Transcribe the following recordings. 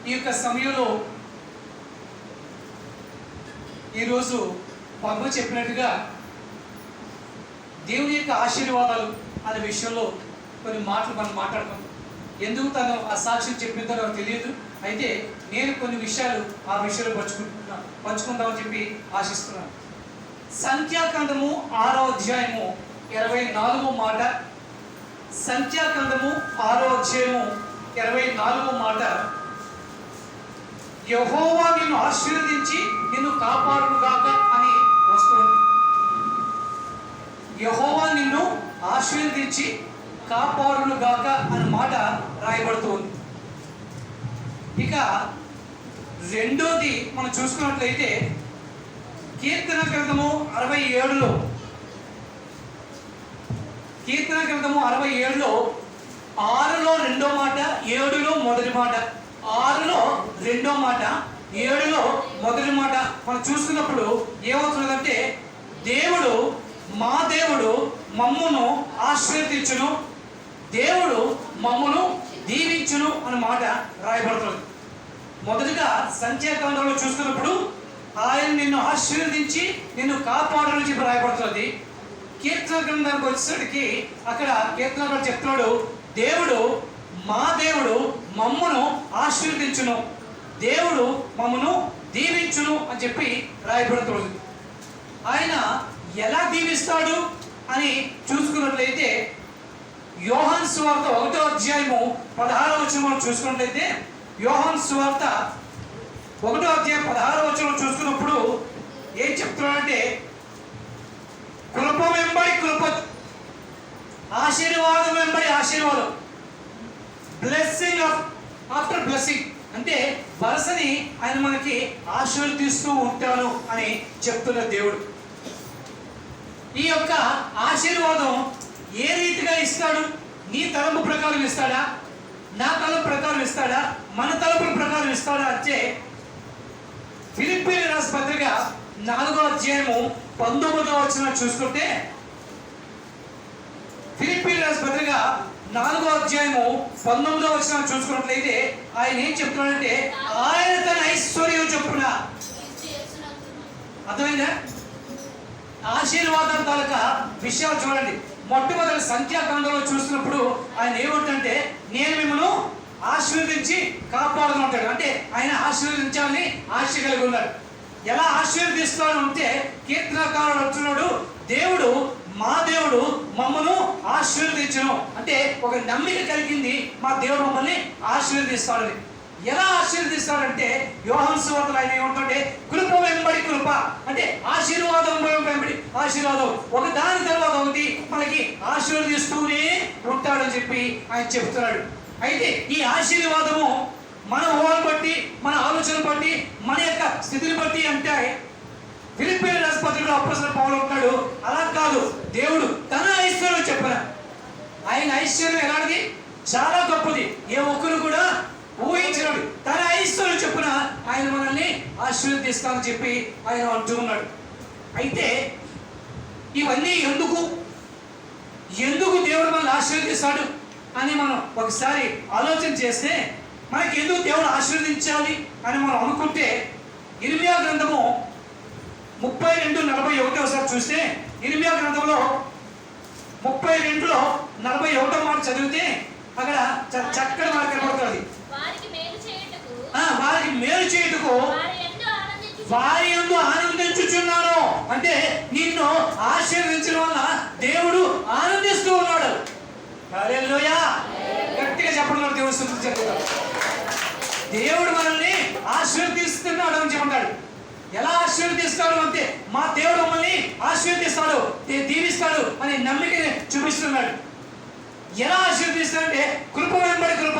ఈ యొక్క సమయంలో ఈరోజు పద్మ చెప్పినట్టుగా దేవుని యొక్క ఆశీర్వాదాలు అనే విషయంలో కొన్ని మాటలు మనం మాట్లాడుకుంటాం. ఎందుకు తను ఆ సాక్ష్యం చెప్పిందో నాకు తెలియదు. అయితే నేను కొన్ని విషయాలు ఆ విషయంలో పంచుకుందామని చెప్పి ఆశిస్తున్నాను. సంఖ్యాకాండము 6వ అధ్యాయము 24వ మాట. సంఖ్యాకాండము 6వ అధ్యాయము 24వ మాట. యెహోవా నిన్ను ఆశీర్వదించి నిన్ను కాపాడుగాక అని వస్తుంది. యెహోవా నిన్ను ఆశీర్వదించి కాపాడుగాక అనే మాట రాయబడుతుంది. ఇక రెండోది మనం చూసుకున్నట్లయితే కీర్తన గ్రంథము 67లో 6లో రెండో మాట, 7లో మొదటి మాట. 6లో రెండో మాట, 7లో మొదటి మాట మనం చూసుకున్నప్పుడు ఏమవుతుందంటే, దేవుడు మా దేవుడు మమ్మును ఆశీర్వదించును, దేవుడు మమ్మును దీవించును అన్న మాట రాయబడుతుంది. మొదటిగా సంఖ్యాకాండంలో చూసుకున్నప్పుడు ఆయన నిన్ను ఆశీర్వదించి నిన్ను కాపాడని చెప్పి రాయబడుతుంది. కీర్తన గ్రంథానికి వచ్చేసరికి అక్కడ కీర్తనలో చెప్తున్నాడు, దేవుడు మా దేవుడు మమ్మును ఆశీర్వదించును, దేవుడు మమ్మను దీవించును అని చెప్పి రాయబడుతుంది. ఆయన ఎలా దీవిస్తాడు అని చూసుకున్నట్లయితే యోహాను సువార్త 1వ అధ్యాయము 16వ వచనం చూసుకున్నట్లయితే యోహాను సువార్త 1వ అధ్యాయం 16వ వచనం చూసుకున్నప్పుడు ఏం చెప్తున్నాడంటే, కృప వెంబడి కృప, ఆశీర్వాదం వెంబడి ఆశీర్వాదం, బ్లెస్సింగ్ ఆఫ్టర్ బ్లెస్సింగ్, అంటే వరుసని ఆయన మనకి ఆశీర్వదిస్తూ ఉంటాను అని చెప్తున్న దేవుడు. ఈ యొక్క ఆశీర్వాదం ఏ రీతిగా ఇస్తాడు? నీ తలంపు ప్రకారం ఇస్తాడా, నా తలంపు ప్రకారం ఇస్తాడా, మన తలంపుల ప్రకారం ఇస్తాడా అంటే ఫిలిప్పీయులకు రాసిన పత్రిక 4వ అధ్యాయము 19వ వచనం చూసుకుంటే, ఫిలిప్పీయులకు రాసిన పత్రిక 4వ అధ్యాయము 19వ వచనం చూసుకున్నట్లయితే ఆయన ఏం చెప్తున్నాడంటే, ఆయన తన ఐశ్వర్యం చొప్పున, అర్థమైందా? ఆశీర్వాదం తాలూకా విషయాలు చూడండి. మొట్టమొదటి సంఖ్యాకాండంలో చూసినప్పుడు ఆయన ఏమంటే, నేను మిమ్మల్ని ఆశీర్వదించి కాపాడుతూ ఉంటాడు. అంటే ఆయన ఆశీర్వదించాలని ఆశ కలిగి ఉన్నాడు. ఎలా ఆశీర్వదిస్తాడు అంటే కీర్తనకారుడు అంటున్నాడు, దేవుడు మా దేవుడు మమ్మను ఆశీర్వదించును, అంటే ఒక నమ్మిక కలిగింది మా దేవుడు మమ్మల్ని ఆశీర్వదిస్తాడని. ఎలా ఆశీర్వదిస్తాడంటే యోహాను సువార్తలో ఆయన ఏమంటుంటే, కృప వెంబడి కృప, అంటే ఆశీర్వాదం వెంబడి ఆశీర్వాదం, ఒక దాని తర్వాత ఒకటి మనకి ఆశీర్వదిస్తూనే ఉంటాడని చెప్పి ఆయన చెప్తున్నాడు. అయితే ఈ ఆశీర్వాదము మన ఊహను బట్టి, మన ఆలోచన బట్టి, మన యొక్క స్థితిని బట్టి అంటే ఫిలిప్పీయులకు రాసిన పత్రికలో అపోస్తలుడు పౌలు ఉంటాడు, అలా కాదు. దేవుడు తన ఐశ్వర్యం చెప్పిన, ఆయన ఐశ్వర్యం ఎలాంటిది? చాలా గొప్పది, ఏ ఒక్కరు కూడా ఊహించినాడు. తన ఐశ్వర్యం చెప్పిన ఆయన మనల్ని ఆశీర్వదిస్తానని చెప్పి ఆయన అంటూ ఉన్నాడు. అయితే ఇవన్నీ ఎందుకు దేవుడు మనల్ని ఆశీర్వదిస్తాడు అని మనం ఒకసారి ఆలోచన చేస్తే, మనకి ఎందుకు దేవుడు ఆశీర్వదించాలి అని మనం అనుకుంటే, ఇర్మియా గ్రంథము 32:41 చూస్తే, ఇర్మియా గ్రంథంలో 32లో 41 మాట చదివితే అక్కడ చక్కటి మాట కనబడుతుంది. వారికి మేలు చేయుటకు వారి యందు ఆనందించుచున్నాను, అంటే నిన్ను ఆశీర్వదించడం వల్ల దేవుడు ఆనందిస్తూ ఉన్నాడు. హల్లెలూయా, గట్టిగా చెప్పండి. దేవుడు స్తుతించుకుంటాడు. దేవుడు మనల్ని ఆశీర్వదిస్తున్నాడు అని చెప్తాడు. ఎలా ఆశీర్వదిస్తాడు అంటే మా దేవుడు మమ్మల్ని ఆశీర్వదిస్తాడు, దీవిస్తాడు అనే నమ్మికని చూపిస్తున్నాడు. ఎలా ఆశీర్వదిస్తాడంటే కృప వెంబడి కృప,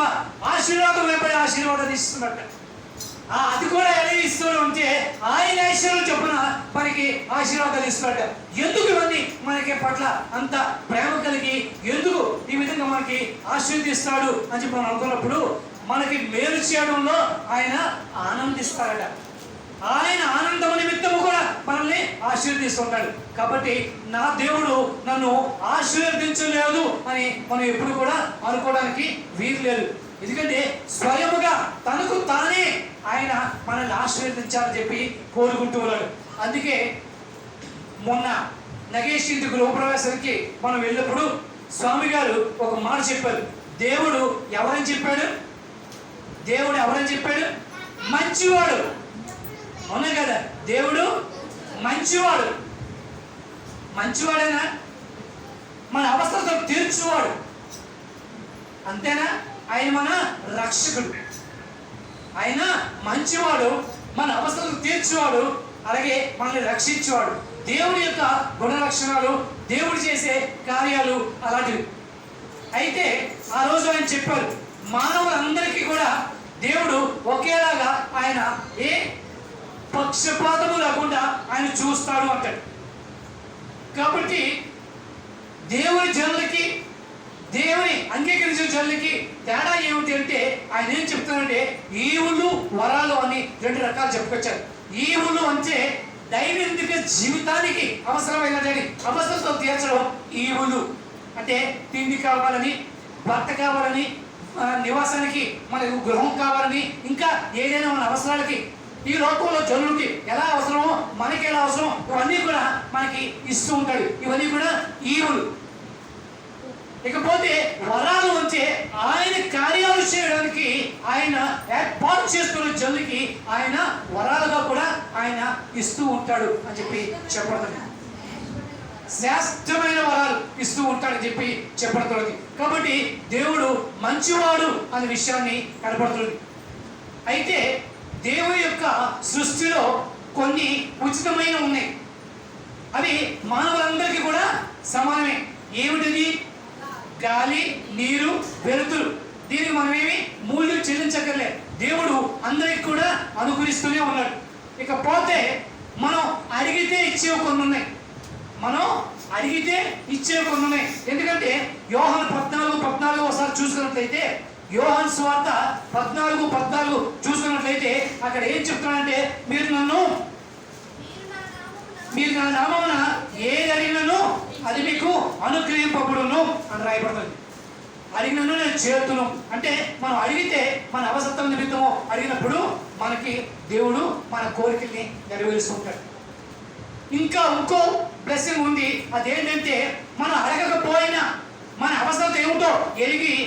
ఆశీర్వాదం వెంబడి ఆశీర్వాదం ఇస్తున్నాడు. అది కూడా ఎలా ఇస్తాడు అంటే ఆయన ఐశ్వర్యం చొప్పున మనకి ఆశీర్వాదాలు ఇస్తున్నాడు. ఎందుకు ఇవన్నీ మనకి పట్ల అంత ప్రేమ కలిగి ఎందుకు ఈ విధంగా మనకి ఆశీర్వదిస్తాడు అని చెప్పి మనం అనుకున్నప్పుడు, మనకి మేలు చేయడంలో ఆయన ఆనందిస్తాడట. ఆయన ఆనందం నిమిత్తము కూడా మనల్ని ఆశీర్వదిస్తుంటాడు. కాబట్టి నా దేవుడు నన్ను ఆశీర్వదించలేదు అని మనం ఎప్పుడు కూడా అనుకోవడానికి వీలు లేదు. ఎందుకంటే స్వయముగా తనకు తానే ఆశీర్వదించాలని చెప్పి కోరుకుంటూ ఉన్నాడు. అందుకే మొన్న నగేష్ ఇంటి గృహప్రవేశానికి మనం వెళ్ళినప్పుడు స్వామి గారు ఒక మాట చెప్పారు. దేవుడు ఎవరని చెప్పాడు? దేవుడు ఎవరని చెప్పాడు? మంచివాడు. అవునా కదా? దేవుడు మంచివాడు. మంచివాడేనా? మన అవస్థలతో తీర్చువాడు. అంతేనా? ఆయన మన రక్షకుడు. ఆయన మంచివాడు, మన అవస్థలను తీర్చువాడు, అలాగే మనల్ని రక్షించేవాడు. దేవుడి యొక్క గుణ లక్షణాలు, దేవుడు చేసే కార్యాలు అలాంటివి. అయితే ఆ రోజు ఆయన చెప్పారు, మానవులందరికీ కూడా దేవుడు ఒకేలాగా ఆయన ఏ పక్షపాతము లేకుండా ఆయన చూస్తాడు అంటాడు. కాబట్టి దేవుని జనులకి, దేవుని అంగీకరించిన జనులకి తేడా ఏమిటి అంటే ఆయన ఏం చెప్తారంటే ఈవులు వరాలు అని రెండు రకాలు చెప్పుకొచ్చారు. ఈవులు అంటే దైనందిక జీవితానికి అవసరమైన అవసరంతో తీర్చడం ఈవులు. అంటే తిండి కావాలని, భర్త కావాలని, నివాసానికి మనకు గృహం కావాలని, ఇంకా ఏదైనా మన అవసరాలకి ఈ లోకంలో జనులకి ఎలా అవసరమో మనకి ఎలా అవసరమో ఇవన్నీ కూడా మనకి ఇస్తూ ఉంటాడు. ఇవన్నీ కూడా ఈవులు. ఇకపోతే వరాలు అంటే ఆయన కార్యాలు చేయడానికి ఆయన ఏర్పాటు చేసుకున్న జనులకి ఆయన వరాలుగా కూడా ఆయన ఇస్తూ ఉంటాడు అని చెప్పి చెప్పబడుతుంది. శ్రేష్టమైన వరాలు ఇస్తూ ఉంటాడని చెప్పి చెప్పబడుతుంది. కాబట్టి దేవుడు మంచివాడు అనే విషయాన్ని కనబడుతుంది. అయితే దేవుని యొక్క సృష్టిలో కొన్ని ఉచితమైన ఉన్నాయి. అవి మానవులందరికీ కూడా సమానమే. ఏమిటిది? గాలి, నీరు, వెలుతురు. దీనికి మనమేమి మూల్యం చెల్లించక్కర్లేదు. దేవుడు అందరికి కూడా అనుగ్రహిస్తూనే ఉన్నాడు. ఇకపోతే మనం అడిగితే ఇచ్చేవి కొన్ని ఉన్నాయి. మనం అడిగితే ఇచ్చేవి కొన్ని ఉన్నాయి. ఎందుకంటే యోహాను 14:14 ఒకసారి చూసుకున్నట్లయితే, యోహాను సువార్త 14:14 చూసుకున్నట్లయితే అక్కడ ఏం చెప్తున్నాడంటే, మీరు నా నామమున ఏది అడిగినను అది మీకు అనుగ్రహింపబడును అని రాయబడుతుంది. అడిగినను నేను చేతును అంటే మనం అడిగితే మన అవసరం నిమిత్తము అడిగినప్పుడు మనకి దేవుడు మన కోరికల్ని నెరవేరుస్తుంటాడు. ఇంకా ఇంకో బ్లెస్సింగ్ ఉంది. అదేంటంటే మనం అడగకపోయినా మన అవసరం ఏమిటో ఎరిగి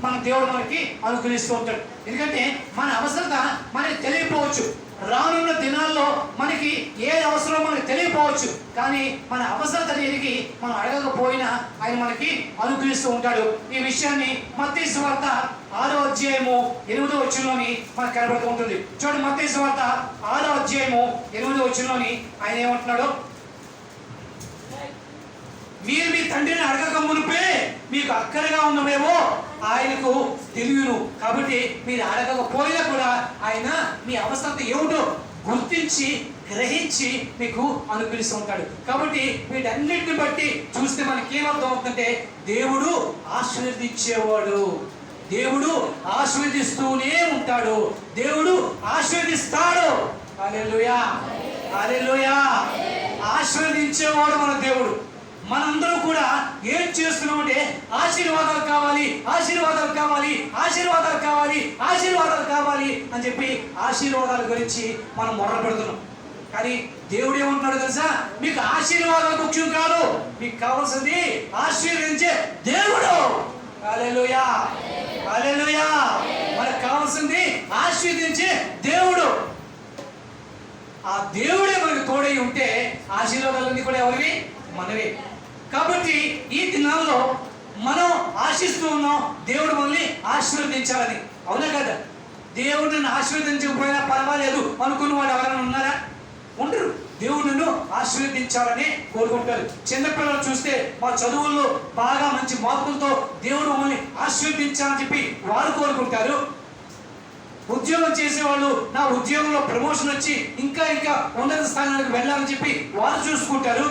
మన దేవుడు మనకి అనుగ్రహిస్తూ ఉంటాడు. ఎందుకంటే మన అవసరత మనకి తెలియకపోవచ్చు. రానున్న దినాల్లో మనకి ఏది అవసరమో మనకి తెలియకపోవచ్చు. కానీ మన అవసరత ఎరిగి మనం అడగకపోయినా ఆయన మనకి అనుగ్రహిస్తూ ఉంటాడు. ఈ విషయాన్ని మత్తయి సువార్త 6వ అధ్యాయము 8వ వచనంలోని మనకు కనబడుతూ ఉంటుంది. చూడండి, మత్తయి సువార్త 6వ అధ్యాయము 8వ వచనంలోని ఆయన ఏమంటున్నాడు? మీరు మీ తండ్రిని అడగక మునిపే మీకు అక్కరగా ఉన్నవేమో ఆయనకు తెలియను. కాబట్టి మీరు అడగకపోయినా కూడా ఆయన మీ అవసరం ఏమిటో గుర్తించి గ్రహించి మీకు అనుగ్రహిస్తూ ఉంటాడు. కాబట్టి వీటన్నిటిని బట్టి చూస్తే మనకి ఏమర్థం అవుతుందంటే దేవుడు ఆశీర్వదించేవాడు. దేవుడు ఆశీర్వదిస్తూనే ఉంటాడు. దేవుడు ఆశీర్వదిస్తాడు. హల్లెలూయా, హల్లెలూయా. ఆశీర్వదించేవాడు మన దేవుడు. మనందరూ కూడా ఏం చేస్తున్నామంటే ఆశీర్వాదాలు కావాలి, ఆశీర్వాదాలు కావాలి, ఆశీర్వాదాలు కావాలి, ఆశీర్వాదాలు కావాలి అని చెప్పి ఆశీర్వాదాల గురించి మనం మొర్ర పెడుతున్నాం. కానీ దేవుడు ఏమంటున్నాడు తెలుసా? మీకు ఆశీర్వాదాలు ముఖ్యం కాదు, మీకు కావాల్సింది ఆశీర్వదించే దేవుడు. హల్లెలూయా, హల్లెలూయా. మనకు కావాల్సింది ఆశీర్వదించే దేవుడు. ఆ దేవుడే మనకు తోడై ఉంటే ఆశీర్వాదాలన్నీ కూడా ఎవరివి? మనవే. కాబట్టి ఈ దినాల్లో మనం ఆశిస్తూ ఉన్నాం దేవుడు మనల్ని ఆశీర్వదించాలని. అవునా కదా? దేవుడు నన్ను ఆశీర్వదించకపోయినా పర్వాలేదు అనుకున్న వాళ్ళు ఎవరైనా ఉన్నారా? ఉండరు. దేవుడు నన్ను ఆశీర్వదించాలని కోరుకుంటారు. చిన్నపిల్లలు చూస్తే మా చదువుల్లో బాగా మంచి మార్కులతో దేవుడు మమ్మల్ని ఆశీర్వదించాలని చెప్పి వారు కోరుకుంటారు. ఉద్యోగం చేసేవాళ్ళు నా ఉద్యోగంలో ప్రమోషన్ వచ్చి ఇంకా ఇంకా ఉన్నత స్థానానికి వెళ్ళాలని చెప్పి వారు చూసుకుంటారు.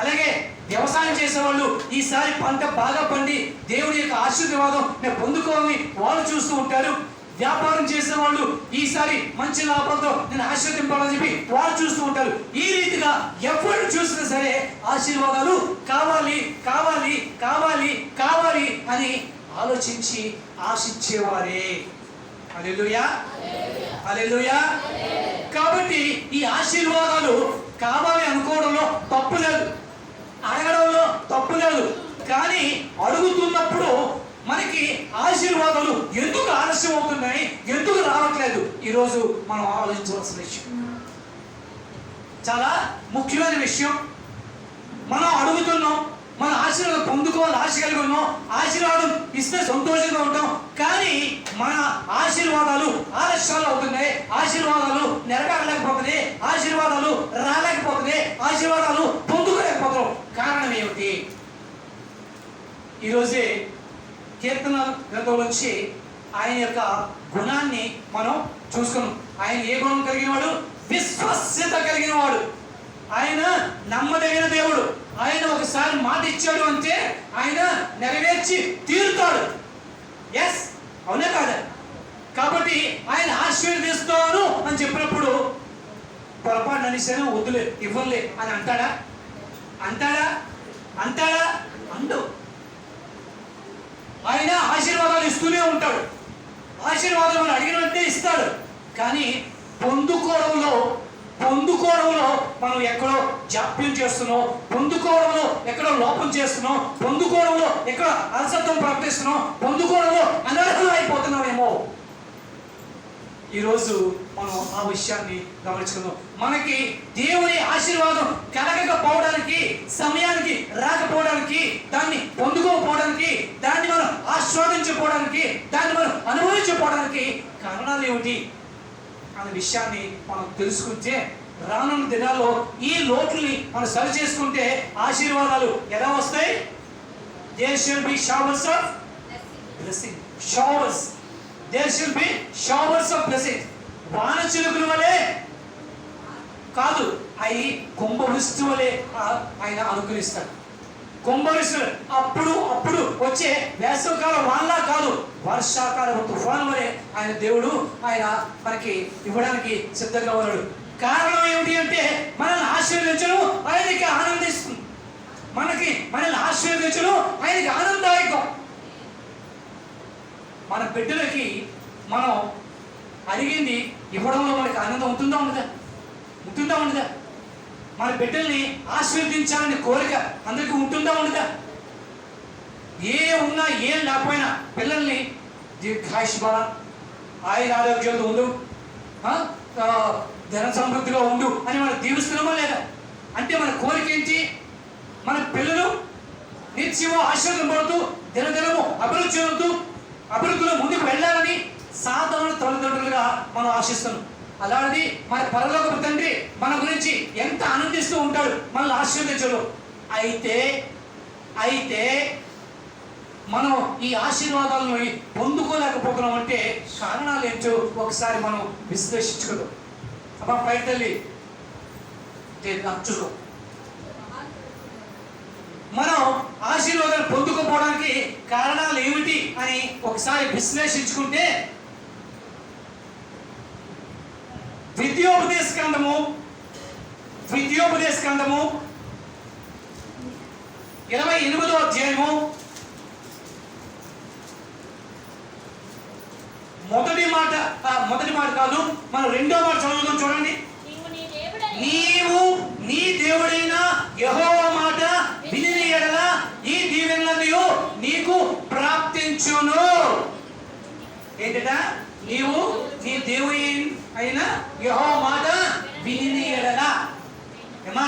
అలాగే వ్యవసాయం చేసేవాళ్ళు ఈసారి పంట బాగా పండి దేవుడి యొక్క ఆశీర్వాదం నేను పొందుకోవాలని వాళ్ళు చూస్తూ ఉంటారు. వ్యాపారం చేసేవాళ్ళు ఈసారి మంచి లాభంతో నేను ఆశీర్వదింపాలని చెప్పి వాళ్ళు చూస్తూ ఉంటారు. ఈ రీతిగా ఎవరు చూసినా సరే ఆశీర్వాదాలు కావాలి, కావాలి, కావాలి, కావాలి అని ఆలోచించి ఆశించేవారే. హల్లెలూయా. హల్లెలూయా. కాబట్టి ఈ ఆశీర్వాదాలు కావాలి అనుకోవడంలో తప్పు లేదు, అడగడంలో తప్పు లేదు. కానీ అడుగుతున్నప్పుడు మనకి ఆశీర్వాదాలు ఎందుకు ఆలస్యం అవుతున్నాయి, ఎందుకు రావట్లేదు, ఈరోజు మనం ఆలోచించవలసిన విషయం, చాలా ముఖ్యమైన విషయం. మనం అడుగుతున్నాం, మన ఆశీర్వాదం పొందుకోవాలి ఆశ కలిగి ఉన్నాం, ఆశీర్వాదం ఇస్తే సంతోషంగా ఉంటాం. కానీ మన ఆశీర్వాదాలు ఆలస్యాలు అవుతున్నాయి, ఆశీర్వాదాలు నెరవేరలేకపోతున్నాయి, ఆశీర్వాదాలు రాలేకపోతున్నాయి, ఆశీర్వాదాలు పొందుకోలేకపోతున్నాం. కారణం ఏమిటి? ఈరోజే కీర్తన గ్రంథం నుంచి ఆయన యొక్క గుణాన్ని మనం చూసుకున్నాం. ఆయన ఏ గుణం కలిగిన వాడు? విశ్వాస్యత కలిగిన వాడు. ఆయన నమ్మదగిన దేవుడు. ఆయన ఒకసారి మాట ఇచ్చాడు అంటే ఆయన నెరవేర్చి తీరుతాడు. ఎస్, అవునే కాదా? కాబట్టి ఆయన ఆశీర్వదిస్తాను అని చెప్పినప్పుడు పొరపాటు అనేసాను వద్దులే ఇవ్వలే అని అంటాడా? అంటాడా? అంటాడా? అండు. ఆయన ఆశీర్వాదాలు ఇస్తూనే ఉంటాడు. ఆశీర్వాదం మనం అడిగినట్టే ఇస్తాడు. కానీ పొందుకోవడంలో మనం ఎక్కడో జాప్యం చేస్తున్నాం, పొందుకోవడంలో ఎక్కడో లోపం చేస్తున్నాం, పొందుకోవడంలో ఎక్కడో అలసత్వం ప్రకటిస్తున్నాం, పొందుకోవడంలో అనర్హులు అయిపోతున్నామేమో. ఈరోజు మనం ఆ విషయాన్ని గమనించుకుందాం. మనకి దేవుని ఆశీర్వాదం కలగకపోవడానికి, సమయానికి రాకపోవడానికి, దాన్ని పొందుకోకపోవడానికి, దాన్ని మనం ఆస్వాదించకపోవడానికి, దాన్ని మనం అనుభవించకపోవడానికి కారణాలు ఏమిటి అనే విషయాన్ని మనం తెలుసుకుంటే రానున్న దినాల్లో ఈ లోటుల్ని మనం సరి చేసుకుంటే ఆశీర్వాదాలు ఎలా వస్తాయి? There shall be showers of blessing. Showers. There shall be showers of blessing. వాన చినుకుల వలె కాదు, అవి కుంభవృష్టి వలె ఆయన అనుగ్రహిస్తాడు. కుంభవృష్టి అప్పుడు వచ్చే వేసవకాల వానలా కాదు, వర్షాకాల తుఫాను వలె ఆయన దేవుడు ఆయన మనకి ఇవ్వడానికి సిద్ధంగా ఉన్నాడు. కారణం ఏమిటి అంటే మనల్ని ఆశీర్వదించడం ఆయనకి ఆనందిస్తుంది, మనల్ని ఆశీర్వదించడం ఆయనకి ఆనందదాయకం. మన బిడ్డలకి మనం అడిగింది ఇవ్వడంలో మనకి ఆనందం ఉంటుందా ఉండదా? మన బిడ్డల్ని ఆశీర్వదించాలని కోరిక అందరికీ ఉంటుందా ఉండదా? ఏ ఉన్నా ఏం లేకపోయినా పిల్లల్ని దీర్ఘాయుష్మాన ఆయుర ఆరోగ్యాలతో ఉండు, ధన సమృద్ధిగా ఉండు అని మనం దీవిస్తున్నామా లేదా? అంటే మన కోరిక ఏంటి? మన పిల్లలు నిత్యము ఆశీర్వాదం పడుతూ దినదినము అభివృద్ధిలో ముందుకు వెళ్ళాలని సాధారణ తల్లిదండ్రులుగా మనం ఆశిస్తున్నాం. అలాంటిది మన పరలోకపు తండ్రి మన గురించి ఎంత ఆనందిస్తూ ఉంటాడు మనల్ని ఆశీర్వదించడు. అయితే మనం ఈ ఆశీర్వాదాలను పొందుకోలేకపోతున్నాం అంటే కారణాలు ఏంటో ఒకసారి మనం విశ్లేషించుకుందాం. అబ్బా బయట తల్లి చూసుకో. మనం ఆశీర్వాదాలు పొందుకోపోవడానికి కారణాలు ఏమిటి అని ఒకసారి విశ్లేషించుకుంటే ద్వితీయోపదేశ కాండము 28వ అధ్యాయము మొదటి మాట కాదు, మనం రెండో మాట చదువుతాం. చూడండి. నీవు నీ దేవుడైన యెహోవా మాట విని ఎడల ఈ దీవెనలన్నీ నీకు ప్రాప్తించును. ఏంటట? నీవు నీ దేవుడి అయిన యెహోవా మాట విని ఎడల. ఏమా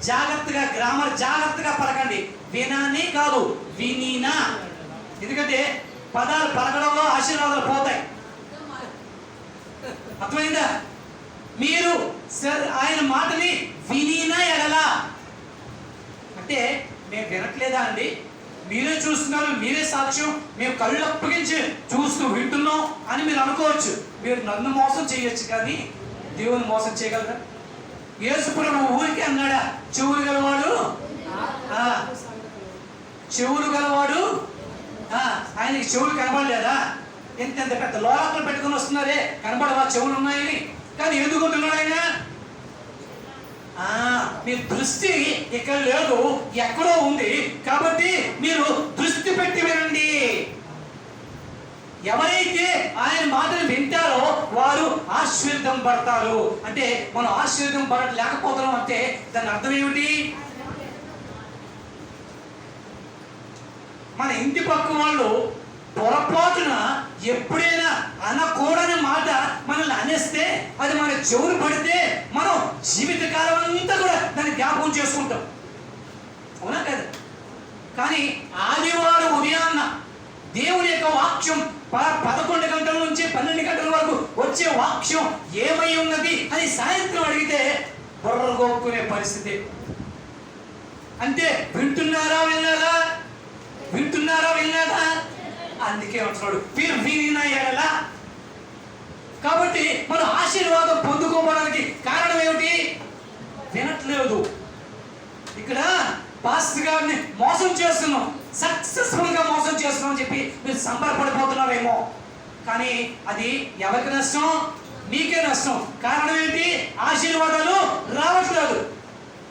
జాగ్రత్తగా గ్రామర్ జాగ్రత్తగా పలకండి. వినాని కాదు, వినినా. ఎందుకంటే పదాలు పలకడంలో ఆశీర్వాదాలు పోతాయి. అర్థమైందా? మీరు ఆయన మాటని వినినా ఎడలా అంటే మేము వినట్లేదా అండి? మీరే చూస్తున్నారు, మీరే సాక్ష్యం, మేము కళ్ళు అప్పగించి చూస్తూ వింటున్నాం అని మీరు అనుకోవచ్చు. మీరు నన్ను మోసం చేయొచ్చు కానీ దేవుని మోసం చేయగలరా? యేసుప్రభువు ఊరికి అన్నాడా చెవులు గలవాడు ఆయనకి చెవులు కనబడలేదా? ఎంత పెద్ద లోకలు పెట్టుకుని వస్తున్నారే, కనబడవా చెవులు ఉన్నాయని? కానీ ఎందుకు ఉంటున్నాడు ఆయన? మీ దృష్టి ఇక్కడ లేదు, ఎక్కడో ఉంది. కాబట్టి మీరు దృష్టి పెట్టి వినండి. ఎవరైతే ఆయన మాటలు వింటారో వారు పడతారు. అంటే మనం ఆశీర్వదింపబడలేకపోతున్నాం అంటే దాని అర్థం ఏమిటి? మన ఇంటి పక్క వాళ్ళు పొరపాటున ఎప్పుడైనా అనకూడని మాట మనల్ని అనేస్తే, అది మన చెవులు పడితే మనం జీవితకాలం అంతా కూడా దాన్ని జ్ఞాపకం చేసుకుంటాం. అవునా కదా? కానీ ఆదివారం ఉదయాన్న దేవుని యొక్క వాక్యం 11 గంటల నుంచి 12 గంటల వరకు వచ్చే వాక్యం ఏమై ఉన్నది అని సాయంత్రం అడిగితే బుర్రగొక్కునే పరిస్థితి. అంటే వింటున్నారా విన్నారా? అందుకే అంటున్నాడు మీరు వినిన ఎడల. కాబట్టి మనం ఆశీర్వాదం పొందుకోవడానికి కారణం ఏమిటి? వినట్లేదు. ఇక్కడ పాస్టర్ గారిని మోసం చేస్తున్నాం, సక్సెస్ఫుల్ గా మోసం చేస్తున్నాం అని చెప్పి మీరు సంబరపడిపోతున్నారేమో. కానీ అది ఎవరికి నష్టం? మీకే నష్టం. కారణం ఏంటి? ఆశీర్వాదాలు రావట్లేదు.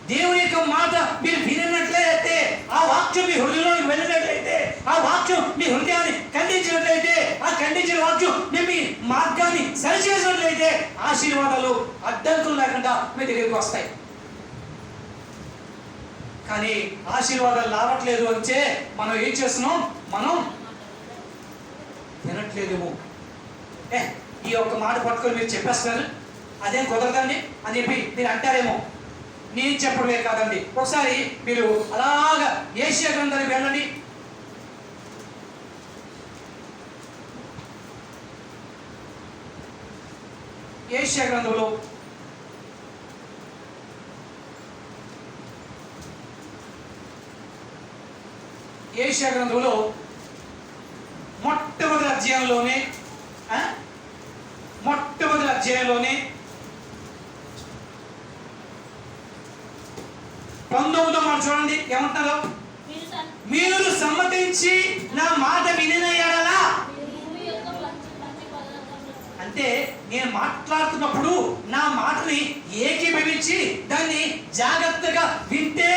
దేవుని యొక్క మాట మీరు వినట్లయితే, ఆ వాక్యం మీ హృదయంలోకి వెళ్ళినట్లయితే, ఆ వాక్యం మీ హృదయాన్ని ఖండించినట్లయితే, ఆ ఖండించిన వాక్యం మీ మార్గాన్ని సరిచేసినట్లయితే ఆశీర్వాదాలు అడ్డంకులు లేకుండా మీ దగ్గరికి వస్తాయి. కానీ ఆశీర్వాదాలు రావట్లేదు అంటే మనం ఏం చేస్తున్నాం? మనం వినట్లేదేమో. ఈ ఒక్క మాట పట్టుకొని మీరు చెప్పేస్తారు, అదేం కుదరదండి అని చెప్పి మీరు అంటారేమో. నేను చెప్పడమే కాదండి, ఒకసారి మీరు అలాగా ఏషియా గ్రంథానికి వెళ్ళండి. ఏషియా గ్రంథంలో మొట్టమొదటి అధ్యాయంలోనే 19వ మాట చూడండి, ఏమంటారు? మీరు సమ్మతించి నా మాట వినిన ఎడల. అంటే నేను మాట్లాడుతున్నప్పుడు నా మాటని ఏకీభవించి దాన్ని జాగ్రత్తగా వింటే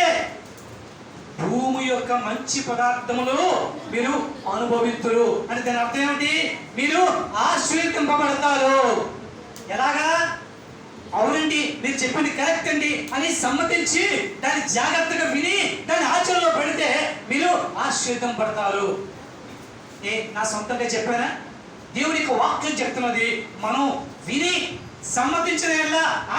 భూమి యొక్క మంచి పదార్థములు మీరు అనుభవిస్తురు. అంటే దాని అర్థం ఏమిటి? మీరు ఆశీర్వదింపబడతారు. ఎలాగా? అవునండి మీరు చెప్పింది కరెక్ట్ అండి అని సమ్మతించి దాన్ని జాగ్రత్తగా విని దాన్ని ఆచరణలో పెడితే మీరు ఆశీర్వదింపబడతారు. నా సొంతంగా చెప్పానా? దేవుని యొక్క వాక్యం చెప్తున్నది. మనం విని సమ్మతించిన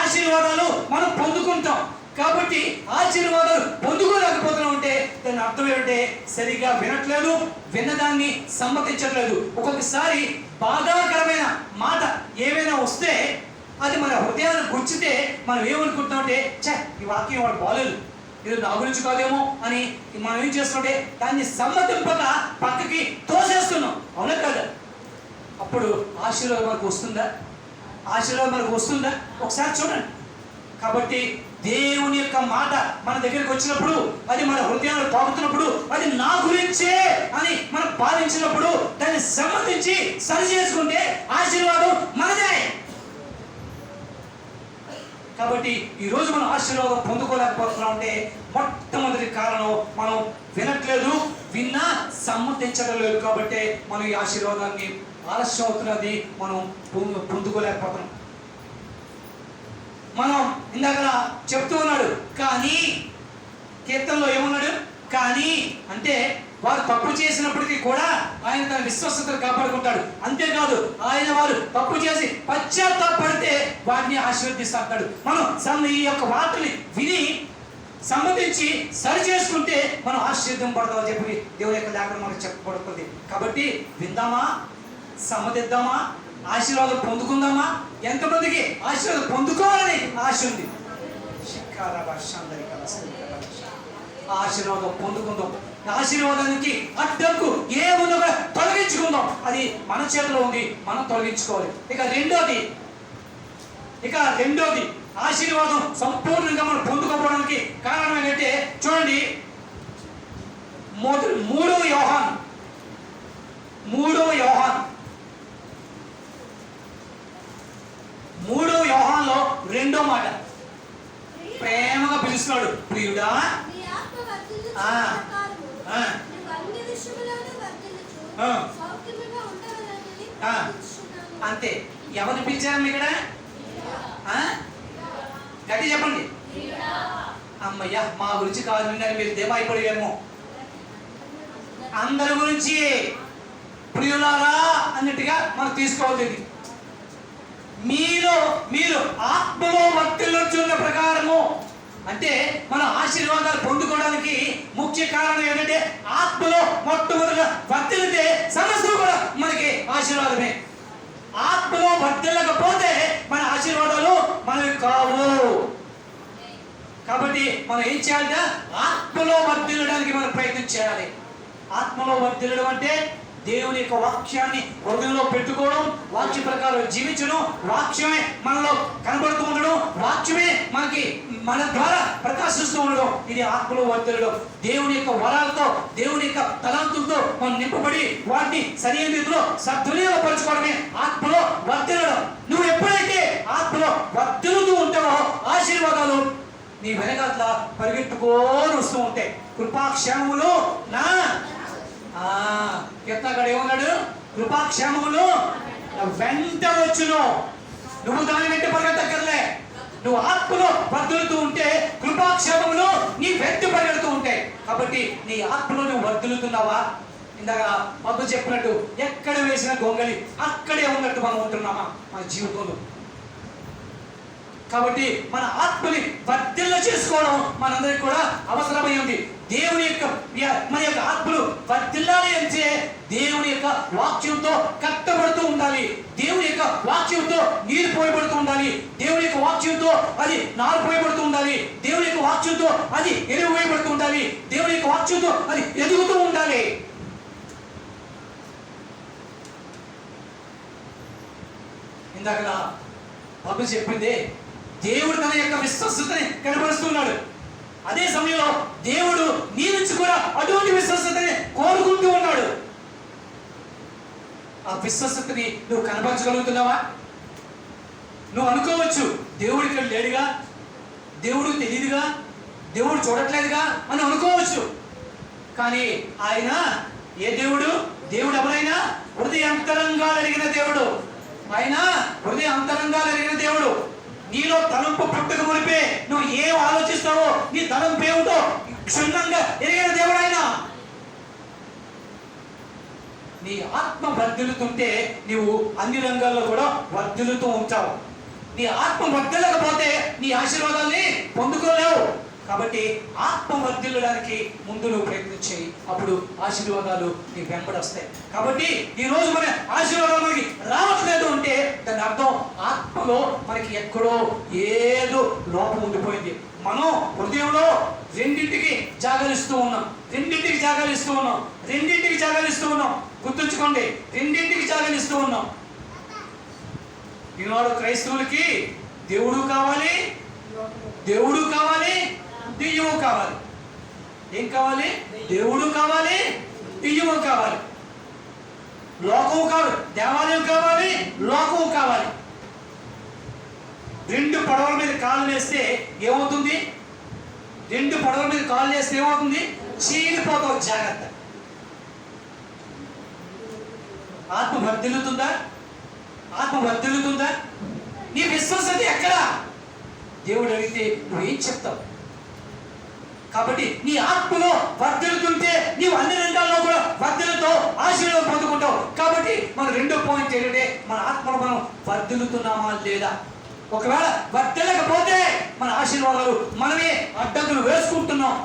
ఆశీర్వాదాలు మనం పొందుకుంటాం. కాబట్టి ఆశీర్వాదాలు పొందుకోలేకపోతున్నాం అంటే దాని అర్థం ఏంటంటే సరిగా వినట్లేదు, విన్నదాన్ని సమ్మతించట్లేదు. ఒక్కొక్కసారి బాధాకరమైన మాట ఏమైనా వస్తే అది మన హృదయాన్ని గుర్చితే మనం ఏమనుకుంటామంటే, ఈ వాక్యం వాడు బాలేదు, ఇది నా గురించి కాదేమో అని మనం ఏం చేస్తుంటే దాన్ని సమ్మతింపక పక్కకి తోసేస్తున్నాం. అవునా కదా? అప్పుడు ఆశీర్వాదం మనకు వస్తుందా? ఒకసారి చూడండి. కాబట్టి దేవుని యొక్క మాట మన దగ్గరికి వచ్చినప్పుడు, అది మన హృదయాన్ని తాకుతున్నప్పుడు, అది నా గురించే అని మనం భావించినప్పుడు దాన్ని సమ్మతించి సరి చేసుకుంటే ఆశీర్వాదం మనదే. కాబట్టి ఈరోజు మనం ఆశీర్వాదం పొందుకోలేకపోతున్నాం అంటే మొట్టమొదటి కారణం మనం వినట్లేదు, విన్నా సమ్మతించడం లేదు. కాబట్టి మనం ఈ ఆశీర్వాదాన్ని ఆలస్యం అవుతున్నది, మనం పొందుకోలేకపోతున్నాం. మనం ఇందాక చెప్తూ ఉన్నాడు, కానీ కీర్తనలో ఏమన్నాడు? కానీ అంటే వారు తప్పు చేసినప్పటికీ కూడా ఆయన తన విశ్వసతను కాపాడుకుంటాడు. అంతేకాదు వారు తప్పు చేసి పశ్చాత్తాపడితే వాటిని ఆశీర్వదిస్తాడు. మనం ఈ యొక్క వార్తని విని సమ్మతించి సరి చేసుకుంటే మనం ఆశీర్వదింపడతామని చెప్పి దేవుని యొక్క లేఖనం మనకు చెప్పబడుతుంది. కాబట్టి విందామా, సమ్మతిద్దామా, ఆశీర్వాదం పొందుకుందామా? ఎంతమందికి ఆశీర్వాదం పొందుకోవాలని ఆశ ఉంది? ఆశీర్వాదం పొందుకుందాం. ఆశీర్వాదానికి అడ్డంకు ఏముందో తొలగించుకుందాం. అది మన చేతిలో ఉంది, మనం తొలగించుకోవాలి. ఇక రెండోది ఆశీర్వాదం సంపూర్ణంగా మనం పొందుకోవడానికి కారణం ఏంటంటే చూడండి, 3వ యోహానులో 2వ మాట ప్రేమగా పిలుస్తున్నాడు. ప్రియుడా, అంతే. ఎవరిని పిలిచారు ఇక్కడ? గట్టి చెప్పండి. అమ్మయ్య మా గురించి కాదు విన్నారు మీరు దేమైపోయామో. అందరి గురించి ప్రియులారా అన్నట్టుగా మనం తీసుకోవాలి. మీరు ఆత్మలో వర్తిల్లుచున్న ప్రకారము అంటే మన ఆశీర్వాదాలు పొందుకోవడానికి ముఖ్య కారణం ఏంటంటే ఆత్మలో మొట్టమొదటిగా వర్తిల్లితే సమస్తం కూడా మనకి ఆశీర్వాదమే. ఆత్మలో వర్తిల్లకపోతే మన ఆశీర్వాదాలు మనవి కావు. కాబట్టి మనం ఏం చేయాలంటే ఆత్మలో వర్తిల్లడానికి మనం ప్రయత్నం చేయాలి. ఆత్మలో వర్తిల్లడం అంటే దేవుని యొక్క వాక్యాన్ని హృదయంలో పెట్టుకోవడం, వాక్య ప్రకారం జీవించడం, వాక్యమే మనలో కనబడుతూ ఉండడం, వాక్యమే మన ద్వారా ప్రకాశిస్తూ ఉండడం. ఇది ఆత్మలో వర్తిల్లడం. దేవుని యొక్క వరాలతో, దేవుని యొక్క తలాంతులతో మనం నింపబడి వాటిని సరైన రీతిలో సద్వినియోగపరచుకోవడమే ఆత్మలో వర్తిల్లడం. నువ్వు ఎప్పుడైతే ఆత్మలో వర్తిల్లుతూ ఉంటావో ఆశీర్వాదాలు నీ వెనకాల పరిగెట్టుకొని వస్తూ ఉంటాయి. కృపాక్షేమములు నా కీర్తనకారుడు ఏమన్నాడు? కృపాక్షేమములు వెంట వచ్చును. నువ్వు దాని వెంట పరిగెత్తక్కర్లే. నువ్వు ఆత్మలో వర్ధిల్లుతూ ఉంటే కృపాక్షేమములు నీ వెంట పరిగెడుతూ ఉంటాయి. కాబట్టి నీ ఆత్మలో నువ్వు వర్ధిల్లుతున్నావా? ఇందాక మబ్బు చెప్పినట్టు ఎక్కడ వేసిన గొంగలి అక్కడే ఉన్నట్టు మనం ఉంటున్నామా మన జీవితంలో? కాబట్టి మన ఆత్మని వర్ధిల్ల చేసుకోవడం మనందరికి కూడా అవసరమై ఉంది. దేవుని యొక్క మన యొక్క ఆత్మలు వర్ధిల్లాలి అంటే దేవుని యొక్క వాక్యంతో కట్టబడుతూ ఉండాలి. దేవుని యొక్క వాక్యంతో నీరు పోయబడుతూ ఉండాలి. దేవుని యొక్క వాక్యంతో అది నారు పోయబడుతూ ఉండాలి. దేవుని యొక్క వాక్యంతో అది ఎరువు వేయబడుతూ ఉండాలి. దేవుని యొక్క వాక్యంతో అది ఎదుగుతూ ఉండాలి. ఇందాక బాబు చెప్పింది దేవుడు తన యొక్క విశ్వసతని కనబరుస్తున్నాడు. అదే సమయంలో దేవుడు నీ నుంచి కూడా అటువంటి విశ్వసతని కోరుకుంటూ ఉన్నాడు. ఆ విశ్వసతని నువ్వు కనబరచగలుగుతున్నావా? నువ్వు అనుకోవచ్చు దేవుడు ఇక్కడ లేడుగా, దేవుడు తెలియదుగా, దేవుడు చూడట్లేదుగా అని అనుకోవచ్చు. కానీ ఆయన ఏ దేవుడు? దేవుడు ఎవరైనా హృదయ అంతరంగాలు ఎరిగిన దేవుడు. ఆయన హృదయ అంతరంగాలు ఎరిగిన దేవుడు. నీలో తలంపు పుట్టక మునిపే నువ్వు ఏం ఆలోచిస్తావో, నీ తలంపు ఏమిటో క్షుణ్ణంగా ఎరిగిన దేవుడు ఆయన. నీ ఆత్మ వర్ధిల్లుతుంటే నీవు అన్ని రంగాల్లో కూడా వర్ధిల్లుతూ ఉంటావు. నీ ఆత్మ వర్ధిల్లకపోతే నీ ఆశీర్వాదాన్ని పొందుకోలేవు. కాబట్టి ఆత్మ వర్ధిల్లడానికి ముందు నువ్వు ప్రయత్నం చేయి. అప్పుడు ఆశీర్వాదాలు నీ వెంబడి వస్తాయి. కాబట్టి ఈరోజు మన ఆశీర్వాదాలు మనకి రావట్లేదు అంటే దాని అర్థం ఆత్మలో మనకి ఎక్కడో ఏదో లోపం ఉండిపోయింది. మనం హృదయంలో రెండింటికి జాగరిస్తూ ఉన్నాం. గుర్తుంచుకోండి, రెండింటికి జాగరిస్తూ ఉన్నాం. ఈనాడు క్రైస్తవులకి దేవుడు కావాలి, దెయ్యము కావాలి. ఏం కావాలి? దేవుడు కావాలి, దెయ్యము కావాలి. లోకము కావాలి, దేవాలయం కావాలి, లోకము కావాలి. రెండు పడవల మీద కాళ్ళు వేస్తే ఏమవుతుంది? చీలిపోతావు. జాగ్రత్త. ఆత్మ వర్ధిల్లుతుందా? నీ విశ్వాసత ఎక్కడా? దేవుడు అడిగితే నువ్వేం చెప్తావు? కాబట్టి నీ ఆత్మలో వర్ధిల్లుతుంటే నీవు అన్ని రంగాల్లో కూడా వర్ధిల్లుతో ఆశీర్వాదం పొందుకుంటావు. కాబట్టి మన రెండో పాయింట్ ఏంటంటే మన ఆత్మలో మనం వర్ధిల్లుతున్నామా లేదా? ఒకవేళ వర్ధిల్లకపోతే మన ఆశీర్వాదాలు మనమే అడ్డంకులు వేసుకుంటున్నాం.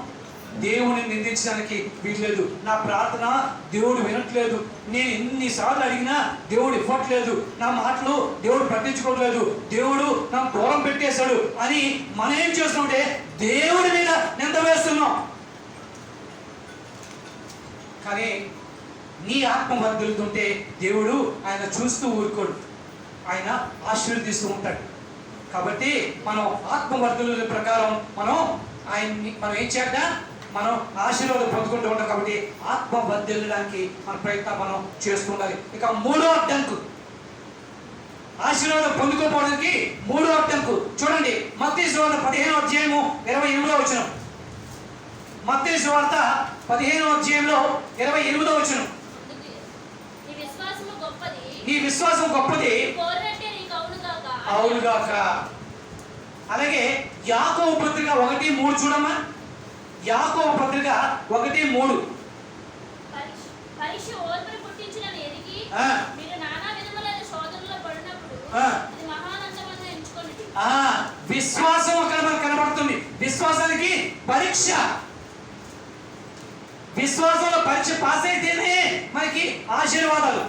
దేవుని నిందించడానికి వీల్లేదు. నా ప్రార్థన దేవుడు వినట్లేదు, నేను ఎన్నిసార్లు అడిగినా దేవుడు ఇవ్వట్లేదు, నా మాటలు దేవుడు పట్టించుకోవట్లేదు, దేవుడు నాకు దూరం పెట్టేశాడు అని మనం ఏం చేస్తున్నామంటే దేవుడి మీద నింద వేస్తున్నాం. కానీ నీ ఆత్మ వర్ధిల్లుతుంటే దేవుడు ఆయన చూస్తూ ఊరుకోడు, ఆయన ఆశీర్వదిస్తూ ఉంటాడు. కాబట్టి మనం ఆత్మ వర్ధిల్లు ప్రకారం మనం ఏం చేద్దాం? మనం ఆశీర్వాదం పొందుకుంటూ ఉంటాం. కాబట్టి ఆత్మ వర్ధిల్లడానికి మన ప్రయత్నం మనం చేస్తుండాలి. ఇక మూడో అడ్డంకు, ఆశీర్వాదం పొందుకోవడానికి మూడో అడ్డంకు చూడండి. మత్తయి సువార్త 15వ అధ్యాయము 28వ వచనం. మత్తయి సువార్త 15వ అధ్యాయంలో 28వ వచనం. నీ విశ్వాసం గొప్పది, అవునుగాక. అలాగే యాకోబు పత్రిక 1:3 చూడమ్మా. యాకోబు పత్రిక 1:3. పరీక్ష ఓర్పును పుట్టించునని ఎరిగి మీరు నానా విధములైన శోధనలో పడినప్పుడు ఇది మహానందమని ఎంచుకోండి. విశ్వాసం అక్కడ మనకు కనబడుతుంది. విశ్వాసానికి పరీక్ష. విశ్వాసంలో పరీక్ష పాస్ అయితేనే మనకి ఆశీర్వాదాలు.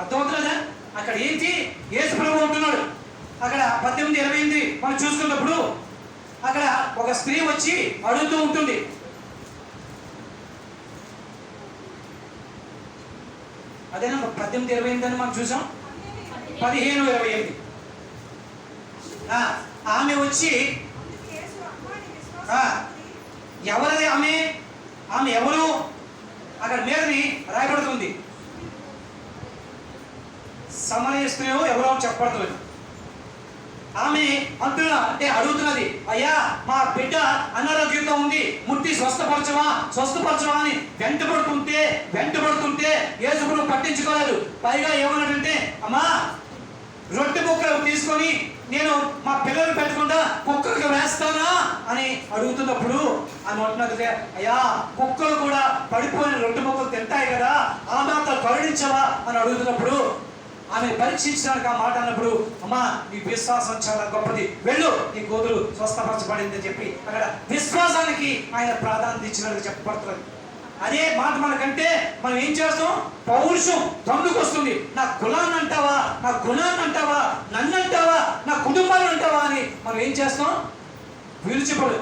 అర్థమవుతుందా? అక్కడ ఏంటి? యేసు ప్రభువు ఉంటున్నాడు. అక్కడ 18:28 మనం చూసుకున్నప్పుడు అక్కడ ఒక స్త్రీ వచ్చి అడుగుతూ ఉంటుంది. అదేనా 18:28 అని మనం చూసాం. 15:28 ఆమె వచ్చి ఎవరిది ఆమె? ఆమె ఎవరు? అక్కడ మీదని రాయబడుతుంది. సమరయ స్త్రీ ఎవరో చెప్పబడుతుంది. ఆమె అంటే అడుగుతున్నది, అయ్యా మా బిడ్డ అనారోగ్యంతో ఉంది, ముట్టి స్వస్థపరచవా అని వెంటబడుతుంటే యేసు ప్రభువు పట్టించుకోలేదు. పైగా ఏమన్నాడంటే, అమ్మా రొట్టె ముక్కలు తీసుకొని నేను మా పిల్లలు పెట్టకుండా కుక్కలకు వేస్తానా అని అడుగుతున్నప్పుడు ఆమె అంటున్నది, అయ్యా కుక్కలు కూడా పడిపోయిన రొట్టె ముక్కలు తింటాయి కదా, ఆ మాత్రం కరుణించవా అని అడుగుతున్నప్పుడు ఆమె పరీక్షించడానికి ఆ మాట అన్నప్పుడు, అమ్మా నీ విశ్వాసం చాలా గొప్పది, వెళ్ళు నీ కూతురు స్వస్థపరచబడింది అని చెప్పి అక్కడ విశ్వాసానికి ఆయన ప్రాధాన్యత ఇచ్చినట్టు చెప్పబడుతుంది. అదే మాట మనకంటే మనం ఏం చేస్తాం? పౌరుషం తన్నుకొస్తుంది. నా కులాన్ని అంటావా, నా గుణాన్ని అంటావా, నన్ను అంటావా, నా కుటుంబాన్ని అంటావా అని మనం ఏం చేస్తాం? విరుచిపడు,